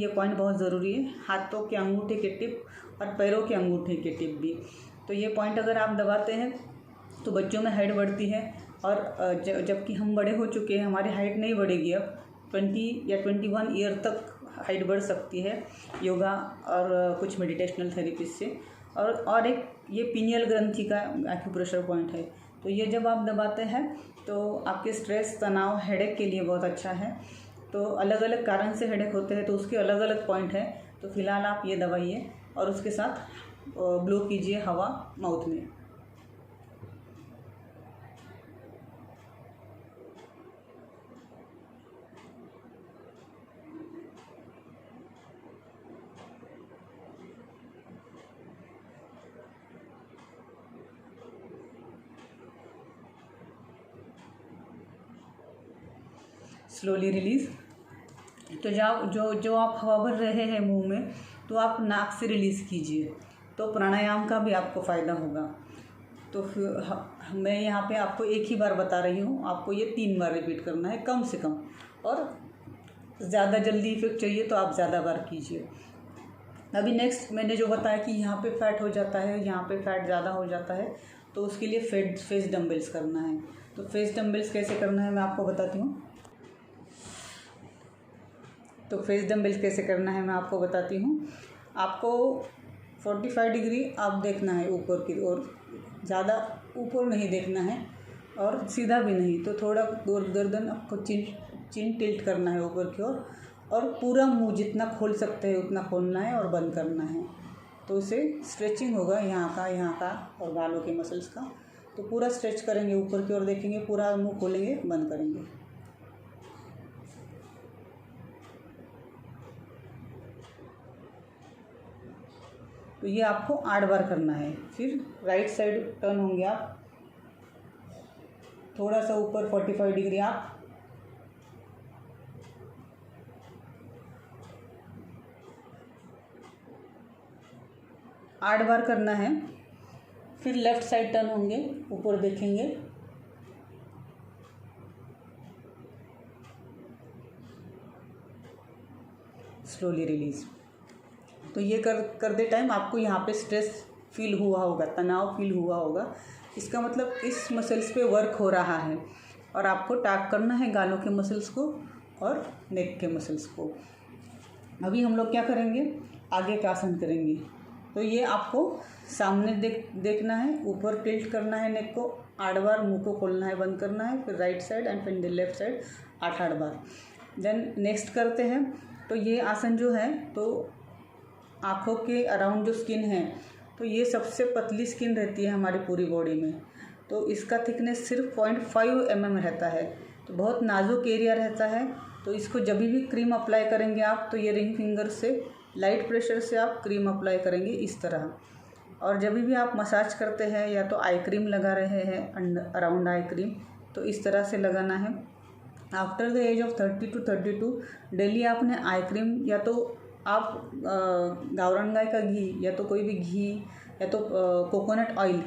ये पॉइंट बहुत ज़रूरी है, हाथों के अंगूठे के टिप और पैरों के अंगूठे के टिप भी। तो ये पॉइंट अगर आप दबाते हैं तो बच्चों में हाइट बढ़ती है। और जबकि हम बड़े हो चुके हैं, हमारी हाइट नहीं बढ़ेगी। अब 20 या 21 ईयर तक हाइट बढ़ सकती है योगा और कुछ मेडिटेशनल थेरेपी से। और एक ये पीनियल ग्रंथि का एक्यूप्रेशर पॉइंट है। तो ये जब आप दबाते हैं तो आपके स्ट्रेस, तनाव, हेडेक के लिए बहुत अच्छा है। तो अलग अलग कारण से हेडेक होते हैं तो उसके अलग अलग पॉइंट हैं। तो फिलहाल आप ये दबाइए और उसके साथ ब्लो कीजिए हवा माउथ में। Slowly release. तो जो आप हवा भर रहे हैं मुंह में, तो आप नाक से रिलीज़ कीजिए। तो प्राणायाम का भी आपको फ़ायदा होगा। तो फिर मैं यहाँ पे आपको एक ही बार बता रही हूँ, आपको ये 3 बार रिपीट करना है कम से कम। और ज़्यादा जल्दी इफेक्ट चाहिए तो आप ज़्यादा बार कीजिए। अभी नेक्स्ट मैंने जो बताया कि यहाँ पे फैट हो जाता है, यहाँ पे फैट ज़्यादा हो जाता है, तो उसके लिए फेस डम्बल्स करना है। तो फेस डम्बल्स कैसे करना है मैं आपको बताती हूँ। तो फेस डम्बल्स कैसे करना है मैं आपको बताती हूँ। आपको 45 डिग्री आप देखना है ऊपर की ओर, ज़्यादा ऊपर नहीं देखना है और सीधा भी नहीं। तो थोड़ा गर्दन आपको चिन टिल्ट करना है ऊपर की ओर, और पूरा मुंह जितना खोल सकते हैं उतना खोलना है और बंद करना है। तो उससे स्ट्रेचिंग होगा यहाँ का और गालों के मसल्स का। तो पूरा स्ट्रेच करेंगे, ऊपर की ओर देखेंगे, पूरा मुंह खोलेंगे, बंद करेंगे। तो ये आपको 8 बार करना है। फिर राइट साइड टर्न होंगे आप, थोड़ा सा ऊपर 45 डिग्री आप, आठ बार करना है। फिर लेफ़्ट साइड टर्न होंगे, ऊपर देखेंगे, स्लोली रिलीज़। तो ये करते टाइम आपको यहाँ पे स्ट्रेस फील हुआ होगा, तनाव फील हुआ होगा। इसका मतलब इस मसल्स पे वर्क हो रहा है। और आपको टैप करना है गालों के मसल्स को और नेक के मसल्स को। अभी हम लोग क्या करेंगे, आगे का आसन करेंगे। तो ये आपको सामने देखना है, ऊपर टिल्ट करना है नेक को 8 बार, मुंह को खोलना है, बंद करना है, फिर राइट साइड एंड फिर लेफ्ट साइड 8 बार। देन नेक्स्ट करते हैं। तो ये आसन जो है, तो आँखों के अराउंड जो स्किन है, तो ये सबसे पतली स्किन रहती है हमारी पूरी बॉडी में। तो इसका थिकनेस सिर्फ 0.5 mm रहता है। तो बहुत नाजुक एरिया रहता है। तो इसको जब भी क्रीम अप्लाई करेंगे आप, तो ये रिंग फिंगर से लाइट प्रेशर से आप क्रीम अप्लाई करेंगे इस तरह। और जब भी आप मसाज करते हैं या तो आई क्रीम लगा रहे हैं, अराउंड आई क्रीम, तो इस तरह से लगाना है। After the age of 30 to 32 daily आपने आई क्रीम, या तो आप गावरान गाय का घी, या तो कोई भी घी, या तो कोकोनट ऑयल,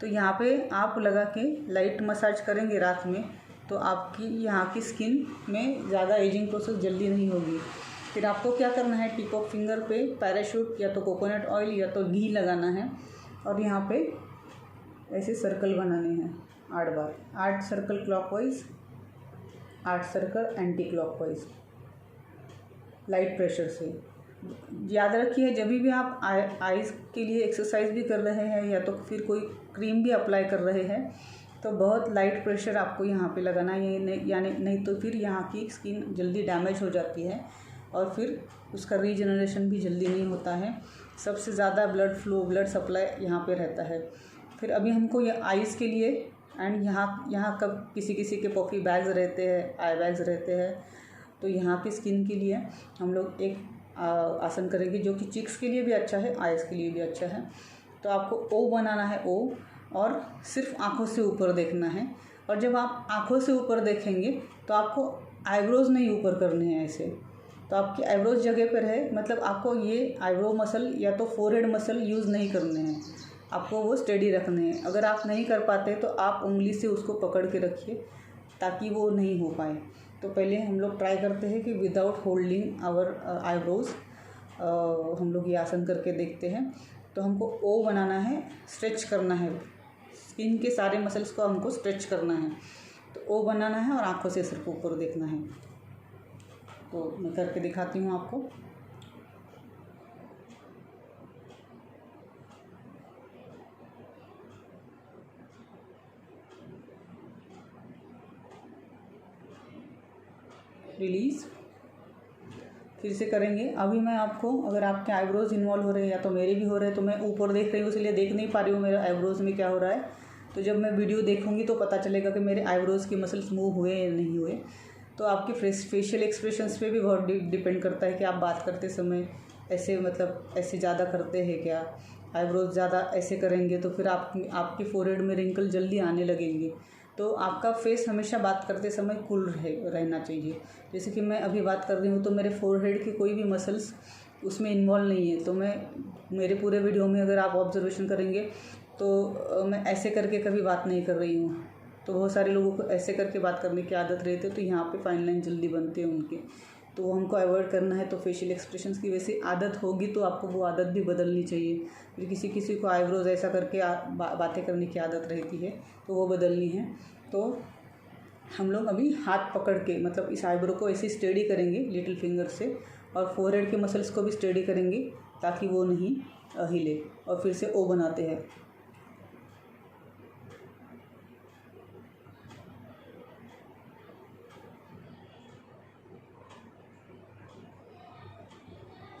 तो यहाँ पे आप लगा के लाइट मसाज करेंगे रात में, तो आपकी यहाँ की स्किन में ज़्यादा एजिंग प्रोसेस जल्दी नहीं होगी। फिर आपको क्या करना है, टिप ऑफ फिंगर पे पैराशूट या तो कोकोनट ऑयल या तो घी लगाना है, और यहाँ पे ऐसे सर्कल बनाने हैं 8 बार। 8 circle clockwise, 8 circle anti clockwise, light pressure से। याद रखिए, जब भी आप आइज़ के लिए एक्सरसाइज भी कर रहे हैं या तो फिर कोई क्रीम भी अप्लाई कर रहे हैं, तो बहुत लाइट प्रेशर आपको यहाँ पे लगाना है, यानी नहीं तो फिर यहाँ की स्किन जल्दी डैमेज हो जाती है और फिर उसका रीजनरेशन भी जल्दी नहीं होता है। सबसे ज़्यादा ब्लड फ्लो, ब्लड सप्लाई यहाँ पे रहता है। फिर अभी हमको ये आइज़ के लिए, एंड यहाँ कब किसी के पॉफी बैग्स रहते हैं, आई बैग्स रहते हैं, तो यहाँ की स्किन के लिए हम लोग एक आसन करेंगे जो कि चिक्स के लिए भी अच्छा है, आइज़ के लिए भी अच्छा है। तो आपको ओ बनाना है, ओ, और सिर्फ आँखों से ऊपर देखना है। और जब आप आँखों से ऊपर देखेंगे तो आपको आईब्रोज़ नहीं ऊपर करने हैं ऐसे, तो आपकी आईब्रोज जगह पर है, मतलब आपको ये आईब्रो मसल या तो फोरहेड मसल यूज़ नहीं करने हैं, आपको वो स्टेडी रखने हैं। अगर आप नहीं कर पाते तो आप उंगली से उसको पकड़ के रखिए ताकि वो नहीं हो पाए। तो पहले हम लोग ट्राई करते हैं कि विदाउट होल्डिंग आवर आईब्रोज हम लोग ये आसन करके देखते हैं। तो हमको ओ बनाना है, स्ट्रेच करना है, स्किन के सारे मसल्स को हमको स्ट्रेच करना है। तो ओ बनाना है और आँखों से सिर्फ ऊपर देखना है। तो मैं करके दिखाती हूँ आपको। रिलीज़, फिर से करेंगे। अभी मैं आपको, अगर आपके आईब्रोज इन्वॉल्व हो रहे हैं या तो मेरे भी हो रहे हैं, तो मैं ऊपर देख रही हूँ इसलिए देख नहीं पा रही हूँ मेरे आईब्रोज में क्या हो रहा है। तो जब मैं वीडियो देखूँगी तो पता चलेगा कि मेरे आईब्रोज के मसल्स मूव हुए या नहीं हुए। तो आपके फेशियल एक्सप्रेशंस पे भी बहुत डिपेंड करता है कि आप बात करते समय ऐसे मतलब ऐसे ज़्यादा करते हैं क्या, आईब्रोज ज़्यादा ऐसे करेंगे तो फिर आपकी फोरहेड में रिंकल जल्दी आने लगेंगे। तो आपका फेस हमेशा बात करते समय कूल रहना चाहिए। जैसे कि मैं अभी बात कर रही हूँ तो मेरे फोरहेड के कोई भी मसल्स उसमें इन्वॉल्व नहीं है। तो मेरे पूरे वीडियो में अगर आप ऑब्जर्वेशन करेंगे तो मैं ऐसे करके कभी बात नहीं कर रही हूँ। तो बहुत सारे लोगों को ऐसे करके बात करने की आदत रहती है, तो यहाँ पे फाइन लाइन जल्दी बनते हैं उनके, तो वो हमको अवॉइड करना है। तो फेशियल एक्सप्रेशंस की वैसे आदत होगी तो आपको वो आदत भी बदलनी चाहिए। फिर किसी किसी को आईब्रोज ऐसा करके बातें करने की आदत रहती है, तो वो बदलनी है। तो हम लोग अभी हाथ पकड़ के मतलब इस आईब्रो को ऐसे स्टेडी करेंगे लिटिल फिंगर से, और फोरहेड के मसल्स को भी स्टेडी करेंगे ताकि वो नहीं हिले। और फिर से ओ बनाते हैं।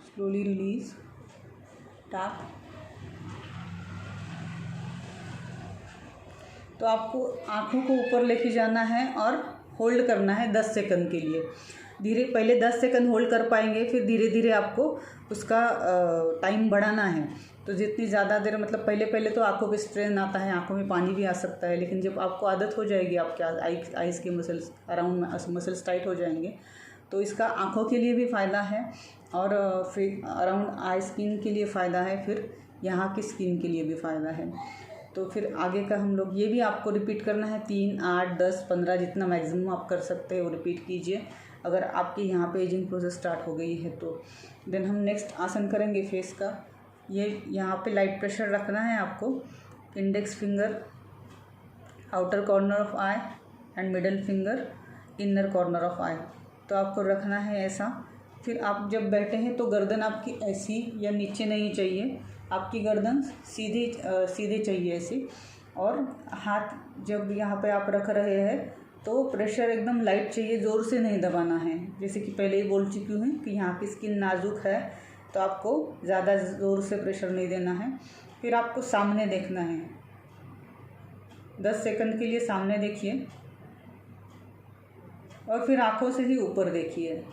Slowly release, tap. तो आपको आँखों को ऊपर लेके जाना है और होल्ड करना है 10 सेकंड के लिए। पहले 10 सेकंड होल्ड कर पाएंगे, फिर धीरे धीरे आपको उसका टाइम बढ़ाना है। तो जितनी ज़्यादा देर मतलब पहले तो आँखों पे स्ट्रेन आता है, आँखों में पानी भी आ सकता है, लेकिन जब आपको आदत हो जाएगी, आपके आइज़ के मसल्स मसल्स टाइट हो जाएंगे, तो इसका आँखों के लिए भी फ़ायदा है और फिर अराउंड आई स्किन के लिए फ़ायदा है, फिर यहाँ की स्किन के लिए भी फ़ायदा है। तो फिर आगे का हम लोग ये भी आपको रिपीट करना है 3, 8, 10, 15 जितना मैक्सिमम आप कर सकते हैं वो रिपीट कीजिए अगर आपकी यहाँ पे एजिंग प्रोसेस स्टार्ट हो गई है तो। देन हम नेक्स्ट आसन करेंगे फेस का। ये यहाँ पे लाइट प्रेशर रखना है आपको। Index finger outer corner of eye and middle finger inner corner of eye, तो आपको रखना है ऐसा। फिर आप जब बैठे हैं तो गर्दन आपकी ऐसी या नीचे नहीं चाहिए, आपकी गर्दन सीधे चाहिए ऐसी। और हाथ जब यहाँ पे आप रख रहे हैं तो प्रेशर एकदम लाइट चाहिए, ज़ोर से नहीं दबाना है। जैसे कि पहले ही बोल चुकी हूँ कि यहाँ की स्किन नाजुक है, तो आपको ज़्यादा ज़ोर से प्रेशर नहीं देना है। फिर आपको सामने देखना है, 10 सेकंड के लिए सामने देखिए और फिर आँखों से ही ऊपर देखिए।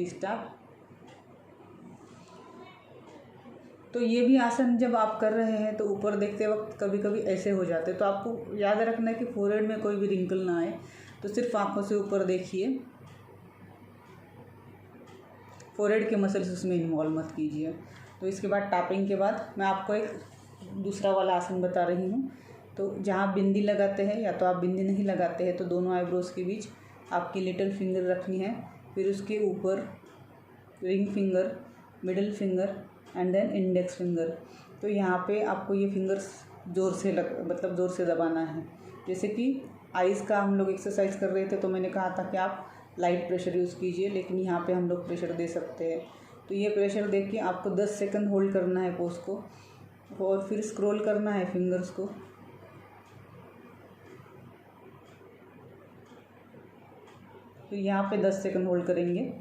स्टॉप। तो ये भी आसन जब आप कर रहे हैं तो ऊपर देखते वक्त कभी कभी ऐसे हो जाते, तो आपको याद रखना है कि फोरहेड में कोई भी रिंकल ना आए, तो सिर्फ आँखों से ऊपर देखिए, फोरहेड के मसल्स उसमें इन्वॉल्व मत कीजिए। तो इसके बाद टैपिंग के बाद मैं आपको एक दूसरा वाला आसन बता रही हूँ। तो जहाँ बिंदी लगाते हैं या तो आप बिंदी नहीं लगाते हैं तो दोनों आईब्रोज के बीच आपकी लिटिल फिंगर रखनी है, फिर उसके ऊपर ring finger, middle finger and then index finger. तो यहाँ पे आपको ये फिंगर्स ज़ोर से दबाना है। जैसे कि आइज़ का हम लोग एक्सरसाइज कर रहे थे तो मैंने कहा था कि आप लाइट प्रेशर यूज़ कीजिए, लेकिन यहाँ पे हम लोग प्रेशर दे सकते हैं। तो ये प्रेशर दे के आपको 10 सेकंड होल्ड करना है पोज को और फिर स्क्रॉल करना है फिंगर्स को। तो यहाँ पे 10 सेकंड होल्ड करेंगे।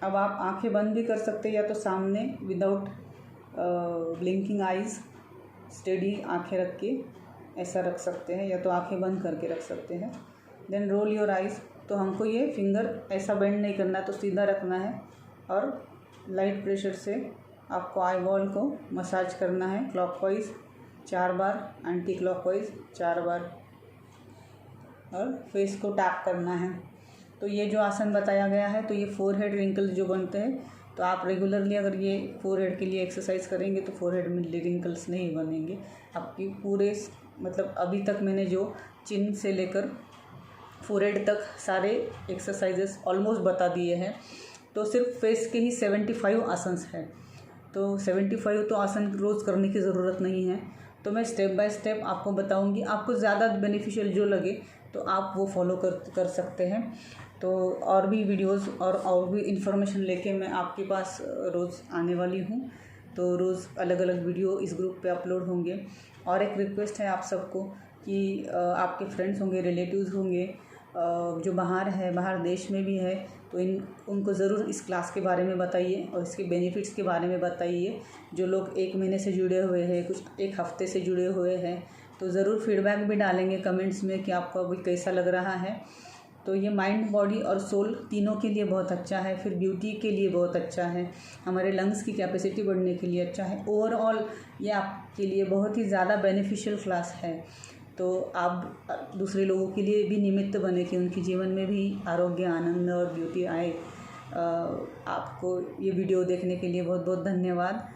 अब आप आंखें बंद भी कर सकते हैं या तो सामने विदाउट ब्लिंकिंग आइज़ स्टेडी आंखें रख के ऐसा रख सकते हैं, या तो आंखें बंद करके रख सकते हैं। Then roll your eyes. तो हमको ये फिंगर ऐसा बेंड नहीं करना है, तो सीधा रखना है और लाइट प्रेशर से आपको आई बॉल को मसाज करना है क्लॉकवाइज 4 बार, एंटी क्लॉकवाइज 4 बार, और फेस को टैप करना है। तो ये जो आसन बताया गया है, तो ये फोरहेड रिंकल्स जो बनते हैं तो आप रेगुलरली अगर ये फोरहेड के लिए एक्सरसाइज करेंगे तो फोरहेड में रिंकल्स नहीं बनेंगे आपकी पूरे, मतलब अभी तक मैंने जो चिन से लेकर फोरहेड तक सारे एक्सरसाइजेस ऑलमोस्ट बता दिए हैं। तो सिर्फ फेस के ही 75 आसन्स हैं, तो 75 तो आसन रोज़ करने की ज़रूरत नहीं है। तो मैं स्टेप बाय स्टेप आपको बताऊंगी, आपको ज़्यादा बेनिफिशियल जो लगे तो आप वो फॉलो कर सकते हैं। तो और भी वीडियोस और भी इन्फॉर्मेशन लेके मैं आपके पास रोज़ आने वाली हूँ। तो रोज़ अलग अलग वीडियो इस ग्रुप पे अपलोड होंगे। और एक रिक्वेस्ट है आप सबको कि आपके फ्रेंड्स होंगे, रिलेटिव्स होंगे जो बाहर देश में भी है, तो उनको ज़रूर इस क्लास के बारे में बताइए और इसके बेनिफिट्स के बारे में बताइए। जो लोग 1 महीने से जुड़े हुए हैं, कुछ 1 हफ्ते से जुड़े हुए हैं, तो ज़रूर फीडबैक भी डालेंगे कमेंट्स में कि आपको अभी कैसा लग रहा है। तो ये माइंड, बॉडी और सोल तीनों के लिए बहुत अच्छा है, फिर ब्यूटी के लिए बहुत अच्छा है, हमारे लंग्स की कैपेसिटी बढ़ने के लिए अच्छा है। ओवरऑल ये आपके लिए बहुत ही ज़्यादा बेनिफिशियल क्लास है। तो आप दूसरे लोगों के लिए भी निमित्त बने कि उनके जीवन में भी आरोग्य, आनंद और ब्यूटी आए। आपको ये वीडियो देखने के लिए बहुत बहुत धन्यवाद।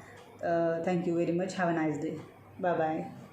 Thank you very much. Have a nice day. Bye bye.